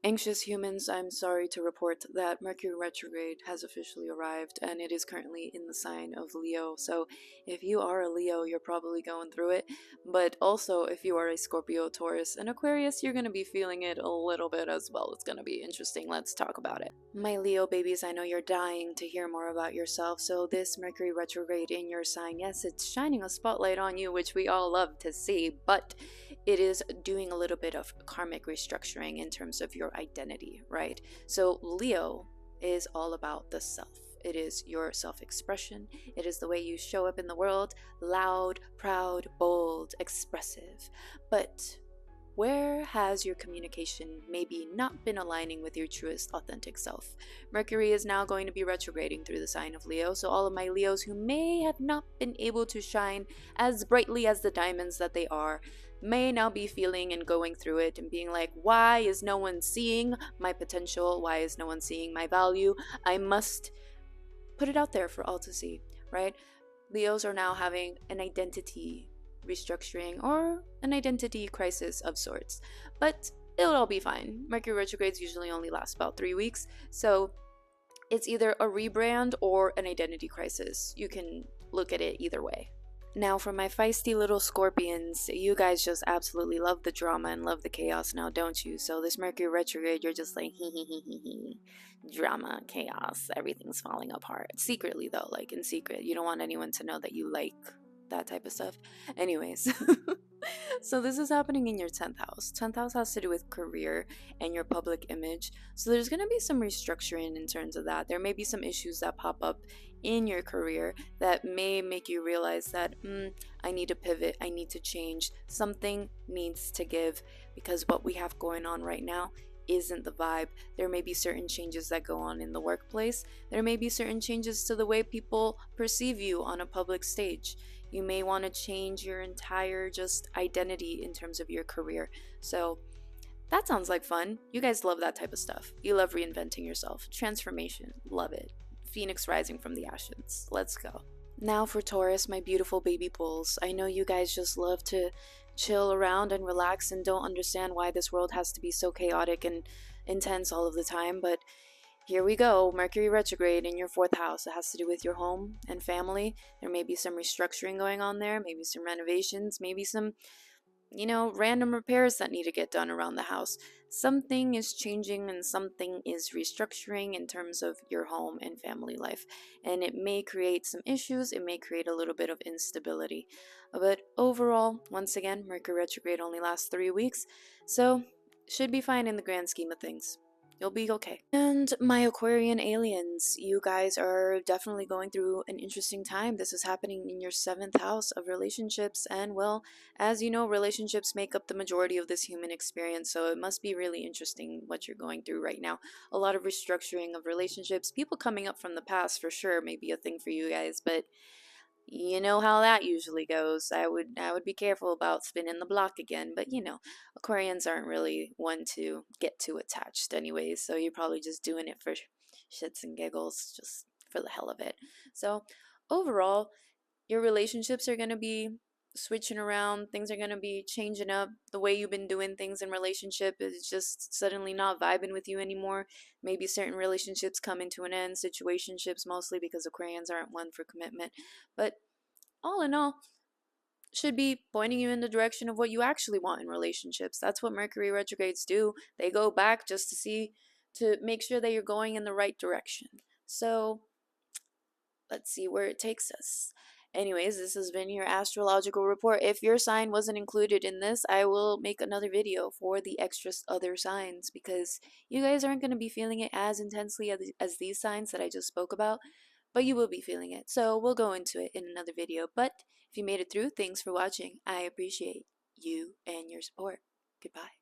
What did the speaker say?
Anxious humans, I'm sorry to report that Mercury retrograde has officially arrived and it is currently in the sign of Leo. So if you are a Leo, you're probably going through it. But also, if you are a Scorpio, Taurus, and Aquarius, you're going to be feeling it a little bit as well. It's going to be interesting. Let's talk about it. My Leo babies, I know you're dying to hear more about yourself. So this Mercury retrograde in your sign, yes, it's shining a spotlight on you, which we all love to see, but it is doing a little bit of karmic restructuring in terms of your identity, right? So Leo is all about the self. It is your self-expression. It is the way you show up in the world, loud, proud, bold, expressive. But where has your communication maybe not been aligning with your truest authentic self? Mercury is now going to be retrograding through the sign of Leo, so all of my Leos who may have not been able to shine as brightly as the diamonds that they are may now be feeling and going through it and being like, why is no one seeing my potential? Why is no one seeing my value? I must put it out there for all to see, right? Leos are now having an identity restructuring or an identity crisis of sorts, but it'll all be fine. Mercury retrogrades usually only last about 3 weeks, so it's either a rebrand or an identity crisis. You can look at it either way. Now, for my feisty little scorpions, you guys just absolutely love the drama and love the chaos now, don't you? So this Mercury retrograde, you're just like, hee, drama, chaos, everything's falling apart. Secretly, though, like in secret. You don't want anyone to know that you like that type of stuff. Anyways, so this is happening in your 10th house. 10th house has to do with career and your public image. So there's going to be some restructuring in terms of that. There may be some issues that pop up in your career that may make you realize that I need to pivot, I need to change, something needs to give, because what we have going on right now isn't the vibe. There may be certain changes that go on in the workplace. There may be certain changes to the way people perceive you on a public stage. You may want to change your entire just identity in terms of your career. So that sounds like fun. You guys love that type of stuff. You love reinventing yourself. Transformation. Love it. Phoenix rising from the ashes. Let's go. Now for Taurus, my beautiful baby bulls. I know you guys just love to chill around and relax and don't understand why this world has to be so chaotic and intense all of the time, but here we go. Mercury retrograde in your 4th house. It has to do with your home and family. There may be some restructuring going on there, maybe some renovations, maybe some random repairs that need to get done around the house. Something is changing and something is restructuring in terms of your home and family life. And it may create some issues, it may create a little bit of instability. But overall, once again, Mercury retrograde only lasts 3 weeks, so should be fine in the grand scheme of things. You'll be okay. And my Aquarian aliens, you guys are definitely going through an interesting time. This is happening in your 7th house of relationships. And well, as you know, relationships make up the majority of this human experience. So it must be really interesting what you're going through right now. A lot of restructuring of relationships, people coming up from the past for sure may be a thing for you guys, but you know how that usually goes. I would be careful about spinning the block again, but Aquarians aren't really one to get too attached anyways, so you're probably just doing it for shits and giggles, just for the hell of it. So overall, your relationships are going to be switching around, things are going to be changing up. The way you've been doing things in relationship is just suddenly not vibing with you anymore. Maybe certain relationships coming to an end, situationships mostly, because Aquarians aren't one for commitment. But all in all, should be pointing you in the direction of what you actually want in relationships. That's what Mercury retrogrades do. They go back just to make sure that you're going in the right direction. So let's see where it takes us. Anyways, this has been your astrological report. If your sign wasn't included in this, I will make another video for the extra other signs, because you guys aren't going to be feeling it as intensely as these signs that I just spoke about, but you will be feeling it. So we'll go into it in another video. But if you made it through, thanks for watching. I appreciate you and your support. Goodbye.